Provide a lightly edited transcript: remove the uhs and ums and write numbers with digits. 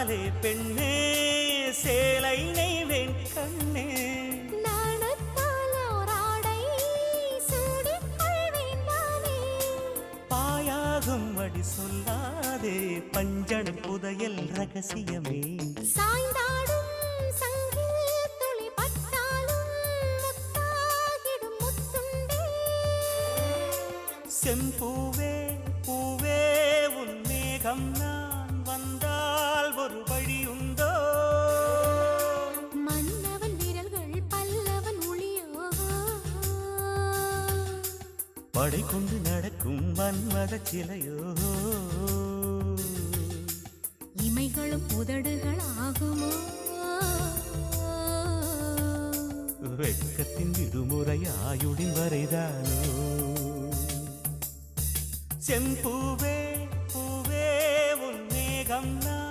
சொல்லாலே பெண்ணே சேலை நெய்வேன் கண்ணே பாயாகும் அடி சொல்லாதே பஞ்சனை புதையல் ரகசியமே சாய்ந்தாடும் சங்கில் துளி பட்டாலும் முத்தாகிடும் முத்துண்டே செம்பூவே பூவே உன் மேகம் நான் வந்தால் ஒரு வழியுண்டோ மன்னவன் விரல்கள் பல்லவன் ஒளியோ படை கொண்டு நடக்கும் மன்மத சிலையோ இமைகளும் உதடுகள் ஆகுமோ வெட்கத்தின் விடுமுறை ஆயுடின் வரைதானோ செம்பூவே பூவே உன் மேகம் நான்